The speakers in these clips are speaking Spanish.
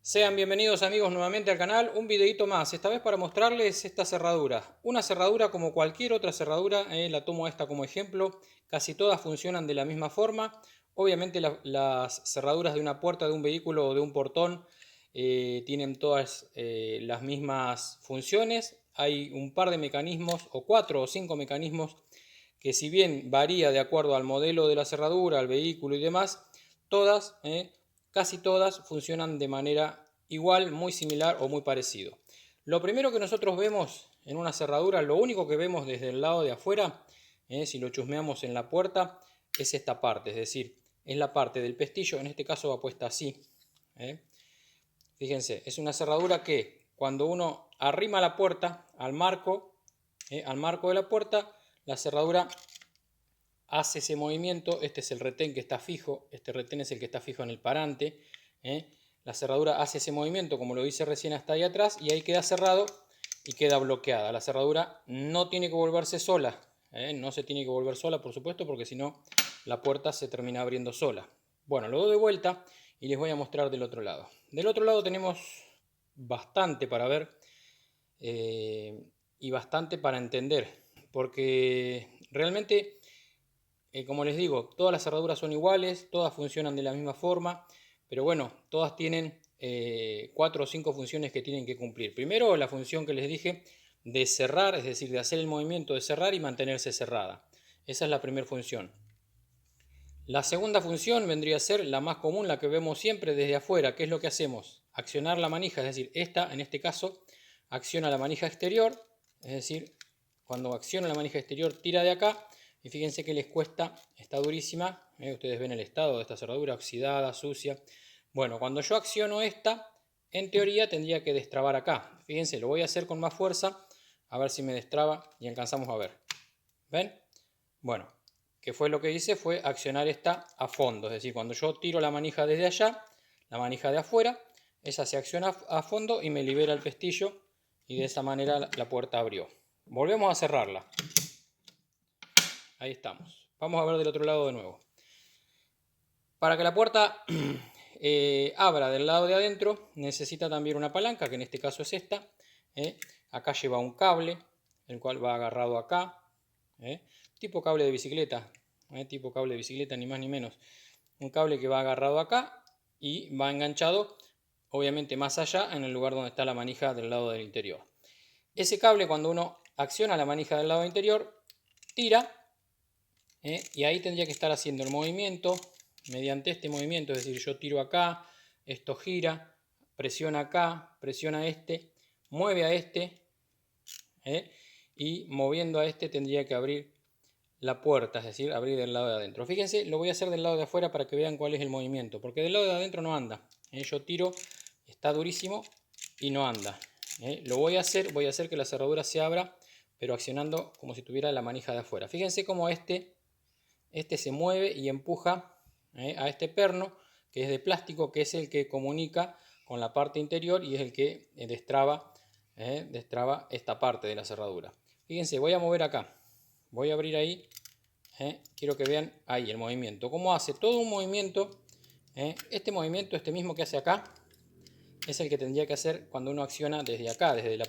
Sean bienvenidos amigos nuevamente al canal, un videito más, esta vez para mostrarles esta cerradura. Una cerradura como cualquier otra cerradura, la tomo esta como ejemplo, casi todas funcionan de la misma forma. Obviamente las cerraduras de una puerta de un vehículo o de un portón tienen todas las mismas funciones. Hay un par de mecanismos o 4 o 5 mecanismos que si bien varía de acuerdo al modelo de la cerradura, al vehículo y demás, todas, casi todas funcionan de manera igual, muy similar o muy parecido. Lo primero que nosotros vemos en una cerradura, lo único que vemos desde el lado de afuera, si lo chusmeamos en la puerta, es esta parte, es decir, es la parte del pestillo, en este caso va puesta así. Fíjense, es una cerradura que cuando uno arrima la puerta al marco de la puerta, la cerradura hace ese movimiento. Este es el retén que está fijo, este retén es el que está fijo en el parante. La cerradura hace ese movimiento, como lo hice recién, hasta ahí atrás, y ahí queda cerrado y queda bloqueada. La cerradura no tiene que volverse sola, no se tiene que volver sola, por supuesto, porque si no la puerta se termina abriendo sola. Bueno, lo doy de vuelta y les voy a mostrar del otro lado. Del otro lado tenemos bastante para ver y bastante para entender, porque realmente como les digo, todas las cerraduras son iguales, todas funcionan de la misma forma, pero bueno, todas tienen 4 o 5 funciones que tienen que cumplir. Primero, la función que les dije de cerrar, es decir, de hacer el movimiento de cerrar y mantenerse cerrada. Esa es la primera función. La segunda función vendría a ser la más común, la que vemos siempre desde afuera. ¿Qué es lo que hacemos? Accionar la manija, es decir, esta en este caso acciona la manija exterior, es decir, cuando acciona la manija exterior tira de acá y fíjense que les cuesta, está durísima, ustedes ven el estado de esta cerradura, oxidada, sucia. Bueno, cuando yo acciono esta, en teoría tendría que destrabar acá. Fíjense, lo voy a hacer con más fuerza, a ver si me destraba y alcanzamos a ver. ¿Ven? Bueno, que fue lo que hice fue accionar esta a fondo, es decir, cuando yo tiro la manija desde allá, la manija de afuera, esa se acciona a fondo y me libera el pestillo y de esa manera la puerta abrió. Volvemos a cerrarla. Ahí estamos. Vamos a ver del otro lado de nuevo. Para que la puerta abra del lado de adentro necesita también una palanca, que en este caso es esta. Acá lleva un cable, el cual va agarrado acá. Tipo cable de bicicleta, tipo cable de bicicleta, ni más ni menos. Un cable que va agarrado acá y va enganchado, obviamente más allá, en el lugar donde está la manija del lado del interior. Ese cable, cuando uno acciona la manija del lado interior, tira, y ahí tendría que estar haciendo el movimiento mediante este movimiento, es decir, yo tiro acá, esto gira, presiona acá, presiona este, mueve a este, y moviendo a este tendría que abrir la puerta, es decir, abrir del lado de adentro. Fíjense, lo voy a hacer del lado de afuera para que vean cuál es el movimiento, porque del lado de adentro no anda. Yo tiro, está durísimo y no anda. Lo voy a hacer que la cerradura se abra, pero accionando como si tuviera la manija de afuera. Fíjense cómo este se mueve y empuja a este perno, que es de plástico, que es el que comunica con la parte interior y es el que destraba esta parte de la cerradura. Fíjense, voy a mover acá, voy a abrir ahí. Quiero que vean ahí el movimiento, cómo hace todo un movimiento. Este movimiento, este mismo que hace acá, es el que tendría que hacer cuando uno acciona desde acá, desde la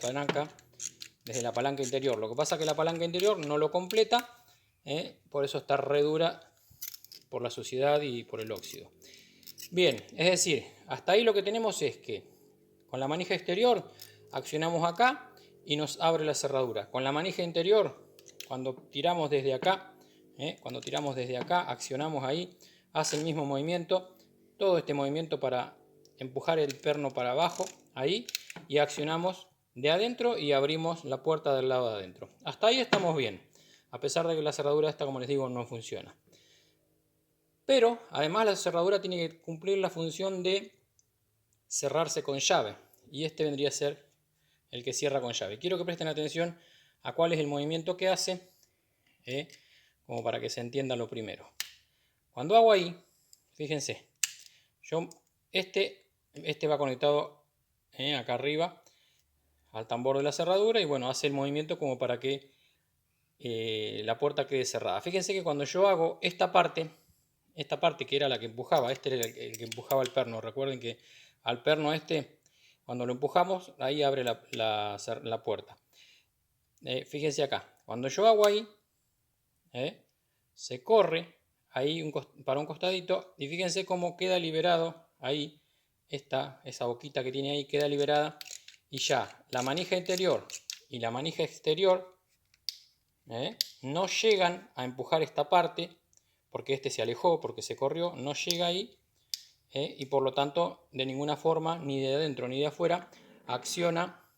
palanca interior. Lo que pasa es que la palanca interior no lo completa, por eso está re dura por la suciedad y por el óxido. Bien, es decir, hasta ahí lo que tenemos es que con la manija exterior accionamos acá y nos abre la cerradura. Con la manija interior, cuando tiramos desde acá, accionamos ahí, hace el mismo movimiento, todo este movimiento para empujar el perno para abajo, ahí, y accionamos de adentro y abrimos la puerta del lado de adentro. Hasta ahí estamos bien, a pesar de que la cerradura esta, como les digo, no funciona. Pero además la cerradura tiene que cumplir la función de cerrarse con llave, y este vendría a ser el que cierra con llave. Quiero que presten atención a cuál es el movimiento que hace, como para que se entienda lo primero. Cuando hago ahí, fíjense, este va conectado acá arriba al tambor de la cerradura y bueno, hace el movimiento como para que la puerta quede cerrada. Fíjense que cuando yo hago esta parte que era la que empujaba, este era el que empujaba el perno, recuerden que al perno este, cuando lo empujamos, ahí abre la puerta. Fíjense acá, cuando yo hago ahí, se corre ahí para un costadito y fíjense cómo queda liberado ahí, esa boquita que tiene ahí queda liberada y ya la manija interior y la manija exterior no llegan a empujar esta parte porque este se alejó, porque se corrió, no llega ahí y por lo tanto de ninguna forma, ni de adentro ni de afuera, acciona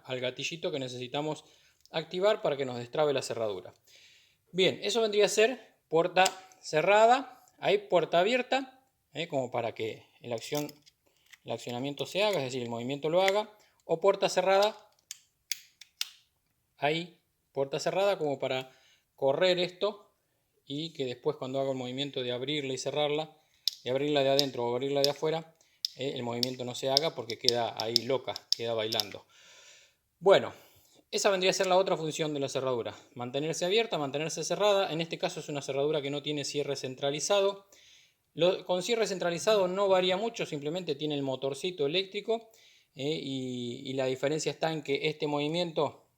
al gatillito que necesitamos activar para que nos destrabe la cerradura. Bien, eso vendría a ser puerta cerrada, hay puerta abierta, como para que el accionamiento se haga, es decir, el movimiento lo haga, o puerta cerrada, ahí, puerta cerrada como para correr esto y que después cuando haga el movimiento de abrirla y cerrarla, de abrirla de adentro o abrirla de afuera, el movimiento no se haga porque queda ahí loca, queda bailando. Bueno, esa vendría a ser la otra función de la cerradura, mantenerse abierta, mantenerse cerrada. En este caso es una cerradura que no tiene cierre centralizado. Con cierre centralizado no varía mucho, simplemente tiene el motorcito eléctrico y la diferencia está en que este movimiento,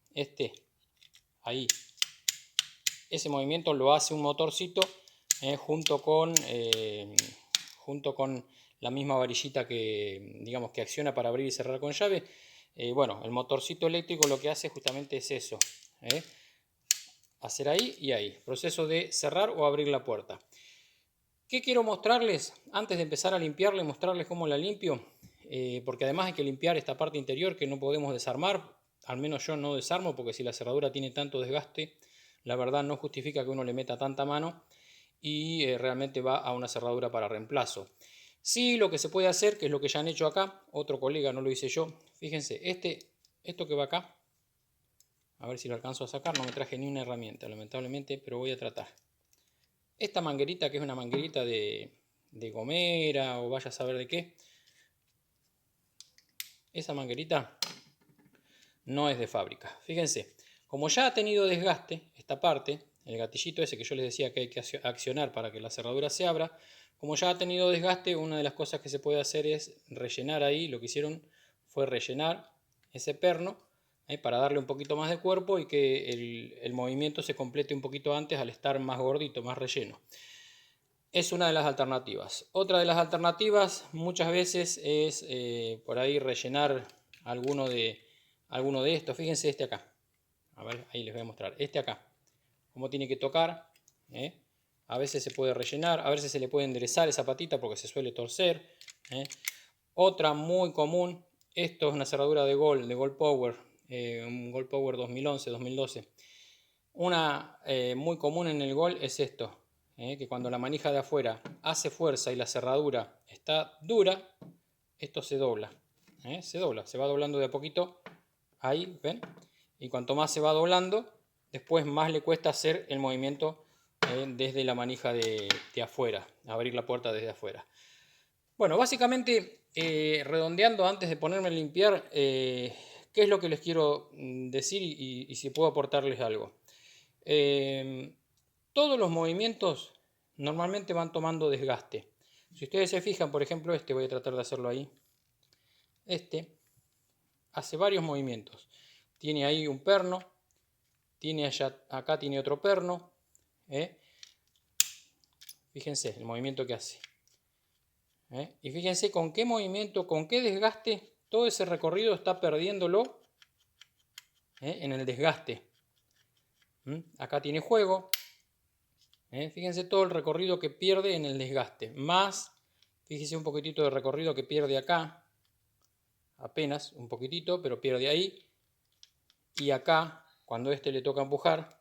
ahí, ese movimiento lo hace un motorcito junto con la misma varillita que, digamos, que acciona para abrir y cerrar con llave. Bueno, el motorcito eléctrico lo que hace justamente es eso, hacer ahí y ahí, proceso de cerrar o abrir la puerta. ¿Qué quiero mostrarles? Antes de empezar a limpiarla y mostrarles cómo la limpio, porque además hay que limpiar esta parte interior que no podemos desarmar, al menos yo no desarmo, porque si la cerradura tiene tanto desgaste, la verdad no justifica que uno le meta tanta mano y realmente va a una cerradura para reemplazo. Sí, lo que se puede hacer, que es lo que ya han hecho acá, otro colega, no lo hice yo, fíjense, esto que va acá, a ver si lo alcanzo a sacar, no me traje ni una herramienta, lamentablemente, pero voy a tratar. Esta manguerita, que es una manguerita de gomera o vaya a saber de qué, esa manguerita no es de fábrica. Fíjense, como ya ha tenido desgaste esta parte, el gatillito ese que yo les decía que hay que accionar para que la cerradura se abra, como ya ha tenido desgaste, una de las cosas que se puede hacer es rellenar ahí. Lo que hicieron fue rellenar ese perno para darle un poquito más de cuerpo y que el movimiento se complete un poquito antes al estar más gordito, más relleno. Es una de las alternativas. Otra de las alternativas muchas veces es por ahí rellenar alguno de estos. Fíjense este acá. A ver, ahí les voy a mostrar. Este acá. Cómo tiene que tocar. A veces se puede rellenar. A veces se le puede enderezar esa patita porque se suele torcer. Otra muy común. Esto es una cerradura de Gold Power. Un Gold Power 2011-2012. Una muy común en el Gold es esto. Que cuando la manija de afuera hace fuerza y la cerradura está dura, esto se dobla. Se dobla, se va doblando de a poquito. Ahí, ¿ven? Y cuanto más se va doblando, después más le cuesta hacer el movimiento desde la manija de afuera, abrir la puerta desde afuera. Bueno, básicamente, redondeando antes de ponerme a limpiar, ¿qué es lo que les quiero decir y si puedo aportarles algo? Todos los movimientos normalmente van tomando desgaste. Si ustedes se fijan, por ejemplo, voy a tratar de hacerlo ahí. Hace varios movimientos. Tiene ahí un perno, tiene acá tiene otro perno. Fíjense el movimiento que hace. Y fíjense con qué movimiento, con qué desgaste, todo ese recorrido está perdiéndolo en el desgaste. Acá tiene juego. Fíjense todo el recorrido que pierde en el desgaste. Más, fíjense un poquitito de recorrido que pierde acá. Apenas, un poquitito, pero pierde ahí. Y acá, cuando le toca empujar,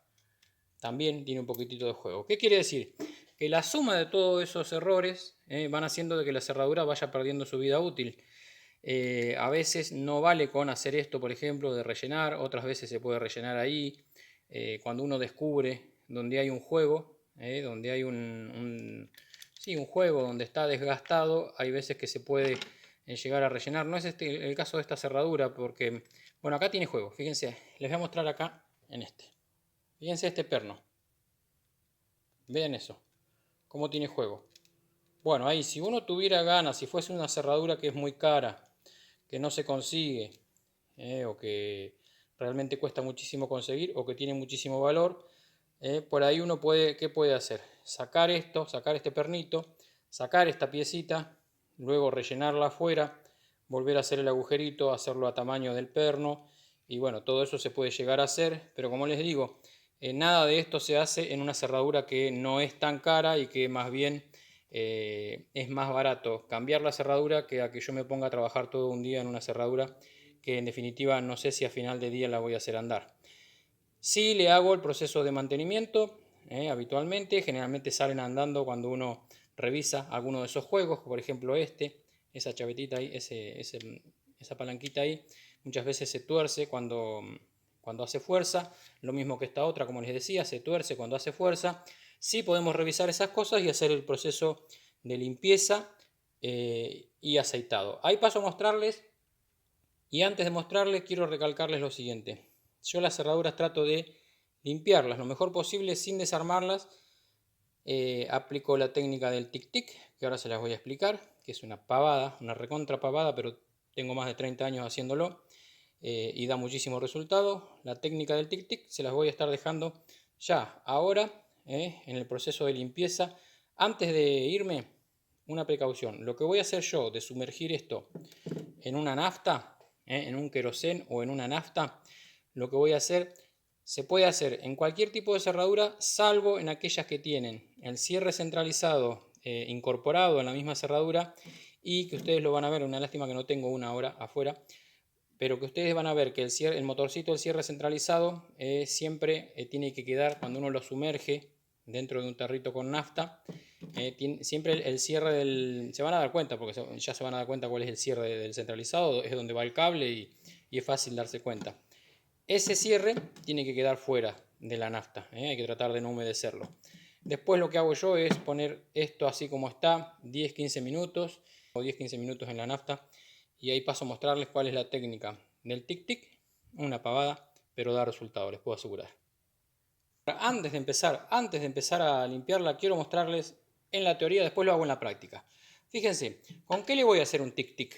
también tiene un poquitito de juego. ¿Qué quiere decir? Que la suma de todos esos errores van haciendo de que la cerradura vaya perdiendo su vida útil. A veces no vale con hacer esto, por ejemplo, de rellenar. Otras veces se puede rellenar ahí. Cuando uno descubre donde hay un juego, donde hay un juego donde está desgastado, hay veces que se puede llegar a rellenar. No es el caso de esta cerradura porque, bueno, acá tiene juego. Fíjense, les voy a mostrar acá en Fíjense este perno. Vean eso, cómo tiene juego. Bueno, ahí si uno tuviera ganas, si fuese una cerradura que es muy cara, que no se consigue, o que realmente cuesta muchísimo conseguir, o que tiene muchísimo valor, por ahí uno puede, ¿qué puede hacer? Sacar esto, sacar este pernito, sacar esta piecita, luego rellenarla afuera, volver a hacer el agujerito, hacerlo a tamaño del perno, y bueno, todo eso se puede llegar a hacer, pero como les digo, nada de esto se hace en una cerradura que no es tan cara y que más bien es más barato cambiar la cerradura que a que yo me ponga a trabajar todo un día en una cerradura que en definitiva no sé si a final de día la voy a hacer andar. Sí le hago el proceso de mantenimiento habitualmente, generalmente salen andando cuando uno revisa alguno de esos juegos, por ejemplo esa chavetita ahí, esa palanquita ahí, muchas veces se tuerce cuando hace fuerza, lo mismo que esta otra, como les decía, se tuerce cuando hace fuerza. Sí podemos revisar esas cosas y hacer el proceso de limpieza y aceitado. Ahí paso a mostrarles, y antes de mostrarles quiero recalcarles lo siguiente. Yo las cerraduras trato de limpiarlas lo mejor posible sin desarmarlas. Aplico la técnica del tic-tic, que ahora se las voy a explicar, que es una pavada, una recontra pavada, pero tengo más de 30 años haciéndolo y da muchísimo resultado. La técnica del tic-tic se las voy a estar dejando ya ahora en el proceso de limpieza. Antes de irme, una precaución. Lo que voy a hacer yo de sumergir esto en una nafta, en un querosén o en una nafta, lo que voy a hacer se puede hacer en cualquier tipo de cerradura, salvo en aquellas que tienen el cierre centralizado incorporado en la misma cerradura, y que ustedes lo van a ver, una lástima que no tengo una ahora afuera, pero que ustedes van a ver que el motorcito del cierre centralizado siempre tiene que quedar, cuando uno lo sumerge dentro de un tarrito con nafta, siempre el cierre se van a dar cuenta, porque ya se van a dar cuenta cuál es el cierre del centralizado, es donde va el cable y es fácil darse cuenta. Ese cierre tiene que quedar fuera de la nafta, hay que tratar de no humedecerlo. Después lo que hago yo es poner esto así como está, 10-15 minutos o 10-15 minutos en la nafta, y ahí paso a mostrarles cuál es la técnica del tic-tic, una pavada, pero da resultado, les puedo asegurar. Antes de empezar a limpiarla, quiero mostrarles en la teoría, después lo hago en la práctica. Fíjense, ¿con qué le voy a hacer un tic-tic?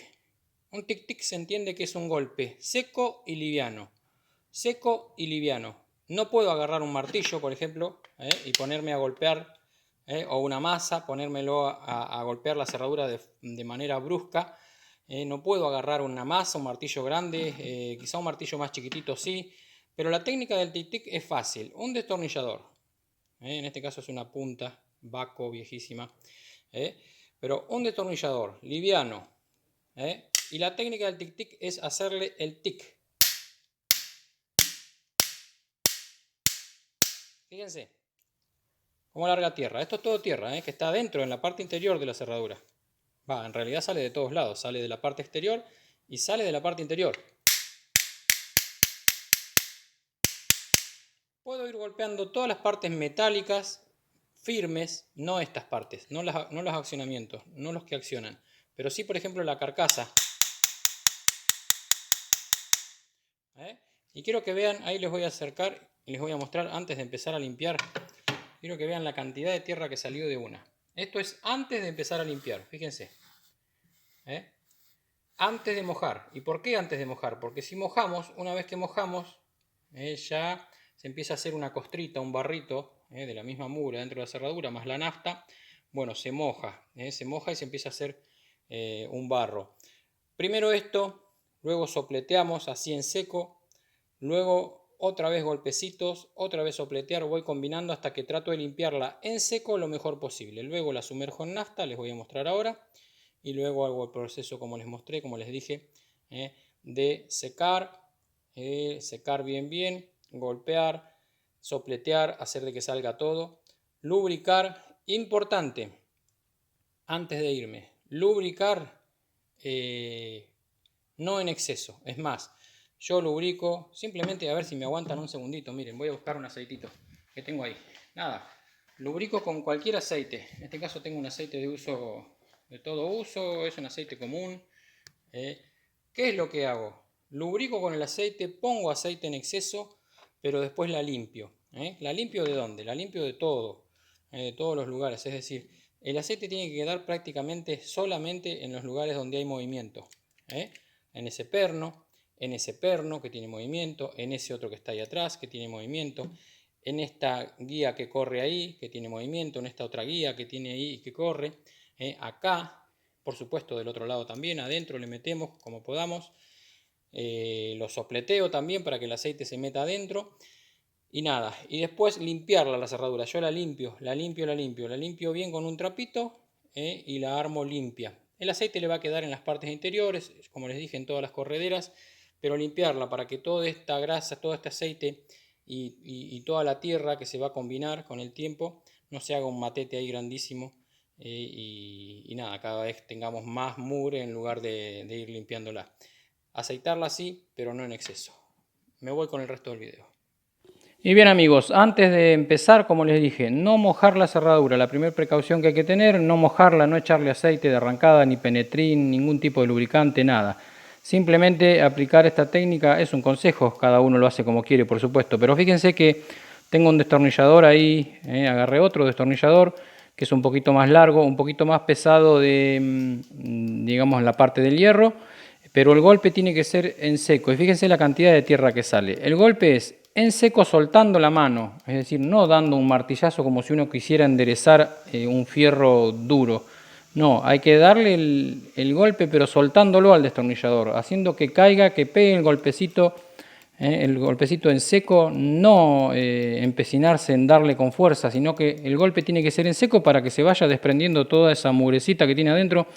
Un tic-tic se entiende que es un golpe seco y liviano. Seco y liviano. No puedo agarrar un martillo, por ejemplo, y ponerme a golpear, o una masa, ponérmelo a golpear la cerradura de manera brusca. No puedo agarrar una masa, un martillo grande, quizá un martillo más chiquitito sí, pero la técnica del tic-tic es fácil. Un destornillador, en este caso es una punta Baco viejísima, pero un destornillador liviano, y la técnica del tic-tic es hacerle el tic. Fíjense cómo larga tierra. Esto es todo tierra, que está dentro, en la parte interior de la cerradura. Va, en realidad sale de todos lados. Sale de la parte exterior y sale de la parte interior. Puedo ir golpeando todas las partes metálicas firmes, no estas partes, no los accionamientos, no los que accionan, pero sí, por ejemplo, la carcasa. Y quiero que vean, ahí les voy a acercar y les voy a mostrar antes de empezar a limpiar. Quiero que vean la cantidad de tierra que salió de una. Esto es antes de empezar a limpiar, fíjense. Antes de mojar. ¿Y por qué antes de mojar? Porque si mojamos, una vez que mojamos, ya se empieza a hacer una costrita, un barrito de la misma mugre dentro de la cerradura, más la nafta. Bueno, se moja y se empieza a hacer un barro. Primero esto, luego sopleteamos así en seco, luego otra vez golpecitos, otra vez sopletear, voy combinando hasta que trato de limpiarla en seco lo mejor posible. Luego la sumerjo en nafta, les voy a mostrar ahora. Y luego hago el proceso como les mostré, como les dije, de secar, secar bien, golpear, sopletear, hacer de que salga todo, lubricar, importante, antes de irme, lubricar no en exceso, es más, yo lubrico, simplemente a ver si me aguantan un segundito, miren, voy a buscar un aceitito que tengo ahí, nada, lubrico con cualquier aceite, en este caso tengo un aceite de todo uso, es un aceite común. ¿Qué es lo que hago? Lubrico con el aceite, pongo aceite en exceso, pero después la limpio. ¿La limpio de dónde? La limpio de todo, de todos los lugares, es decir, El aceite tiene que quedar prácticamente solamente en los lugares donde hay movimiento, ¿eh? En ese perno que tiene movimiento, en ese otro que está ahí atrás que tiene movimiento, en esta guía que corre ahí que tiene movimiento, en esta otra guía que tiene ahí que corre, acá, por supuesto del otro lado también, adentro le metemos como podamos, lo sopleteo también para que el aceite se meta adentro. Y nada, y después limpiarla la cerradura. Yo la limpio bien con un trapito, y la armo limpia. El aceite le va a quedar en las partes interiores, como les dije, en todas las correderas, pero limpiarla para que toda esta grasa, todo este aceite y toda la tierra que se va a combinar con el tiempo no se haga un matete ahí grandísimo, y nada, cada vez tengamos más mugre en lugar de ir limpiándola. Aceitarla sí, pero no en exceso. Me voy con el resto del video. Y bien amigos, antes de empezar, como les dije, no mojar la cerradura. La primera precaución que hay que tener, no mojarla, no echarle aceite de arrancada, ni penetrín, ningún tipo de lubricante, nada. Simplemente aplicar esta técnica es un consejo, cada uno lo hace como quiere, por supuesto. Pero fíjense que tengo un destornillador ahí, agarré otro destornillador que es un poquito más largo, un poquito más pesado de, digamos, la parte del hierro. Pero el golpe tiene que ser en seco. Y fíjense la cantidad de tierra que sale. El golpe es en seco soltando la mano. Es decir, no dando un martillazo como si uno quisiera enderezar un fierro duro. No, hay que darle el golpe pero soltándolo al destornillador. Haciendo que caiga, que pegue el golpecito en seco. No empecinarse en darle con fuerza, sino que el golpe tiene que ser en seco para que se vaya desprendiendo toda esa mugrecita que tiene adentro.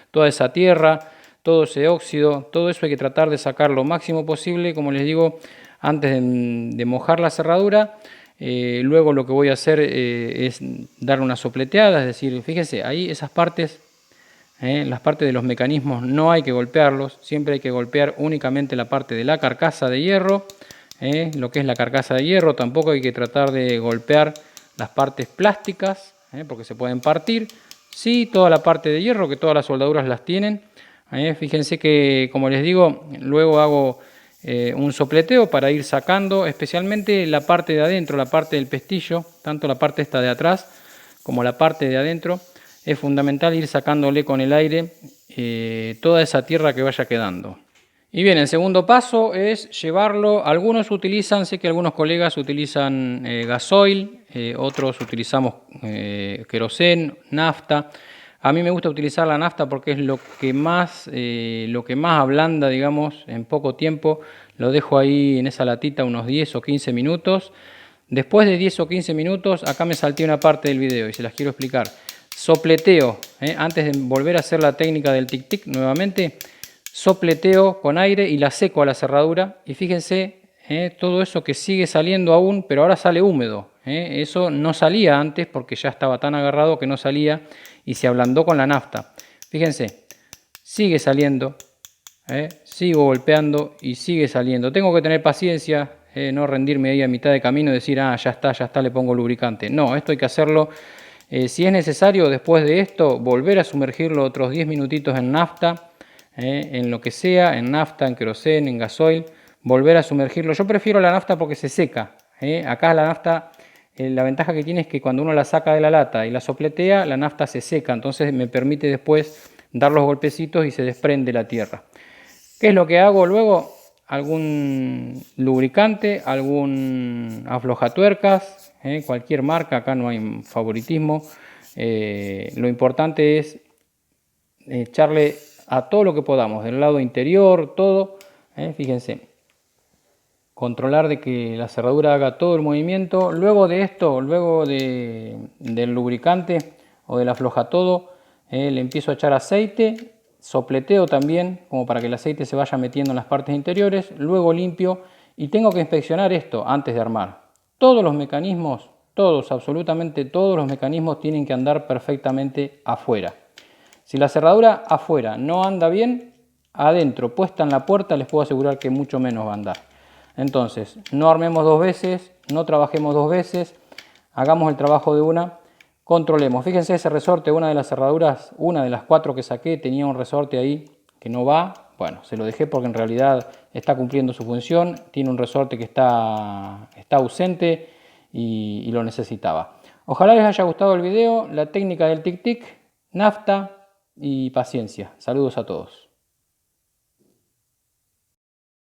Toda esa tierra, todo ese óxido, todo eso hay que tratar de sacar lo máximo posible, como les digo, antes de mojar la cerradura. Luego lo que voy a hacer es darle una sopleteada, es decir, fíjense, ahí esas partes, las partes de los mecanismos no hay que golpearlos, siempre hay que golpear únicamente la parte de la carcasa de hierro, lo que es la carcasa de hierro. Tampoco hay que tratar de golpear las partes plásticas, porque se pueden partir. Sí, toda la parte de hierro, que todas las soldaduras las tienen. Fíjense que, como les digo, luego hago un sopleteo para ir sacando, especialmente la parte de adentro, la parte del pestillo, tanto la parte esta de atrás como la parte de adentro. Es fundamental ir sacándole con el aire toda esa tierra que vaya quedando. Y bien, el segundo paso es llevarlo. Algunos utilizan, sé que algunos colegas utilizan gasoil, otros utilizamos queroseno, nafta. A mí me gusta utilizar la nafta porque es lo que más ablanda, digamos, en poco tiempo. Lo dejo ahí en esa latita unos 10 o 15 minutos. Después de 10 o 15 minutos, acá me salté una parte del video y se las quiero explicar. Sopleteo, antes de volver a hacer la técnica del tic-tic nuevamente, sopleteo con aire y la seco a la cerradura. Y fíjense, todo eso que sigue saliendo aún, pero ahora sale húmedo. Eso no salía antes porque ya estaba tan agarrado que no salía y se ablandó con la nafta. Fíjense, sigue saliendo, sigo golpeando y sigue saliendo. Tengo que tener paciencia, no rendirme ahí a mitad de camino y decir, ah, ya está, le pongo lubricante. No, esto hay que hacerlo. Si es necesario, después de esto, volver a sumergirlo otros 10 minutitos en nafta, en lo que sea, en nafta, en queroseno, en gasoil, volver a sumergirlo. Yo prefiero la nafta porque se seca. Acá la nafta, la ventaja que tiene es que cuando uno la saca de la lata y la sopletea, la nafta se seca, entonces me permite después dar los golpecitos y se desprende la tierra. ¿Qué es lo que hago luego? Algún lubricante, algún aflojatuercas, cualquier marca, acá no hay favoritismo. Lo importante es echarle a todo lo que podamos, del lado interior, todo, fíjense, controlar de que la cerradura haga todo el movimiento. Luego de esto, luego del lubricante o del aflojatodo, le empiezo a echar aceite, sopleteo también, como para que el aceite se vaya metiendo en las partes interiores, luego limpio y tengo que inspeccionar esto antes de armar. Todos los mecanismos, todos, absolutamente todos los mecanismos tienen que andar perfectamente afuera. Si la cerradura afuera no anda bien, adentro, puesta en la puerta, les puedo asegurar que mucho menos va a andar. Entonces, no armemos dos veces, no trabajemos dos veces, hagamos el trabajo de una, controlemos. Fíjense ese resorte, una de las cerraduras, una de las 4 que saqué, tenía un resorte ahí que no va. Bueno, se lo dejé porque en realidad está cumpliendo su función, tiene un resorte que está ausente y lo necesitaba. Ojalá les haya gustado el video, la técnica del tic-tic, nafta y paciencia. Saludos a todos.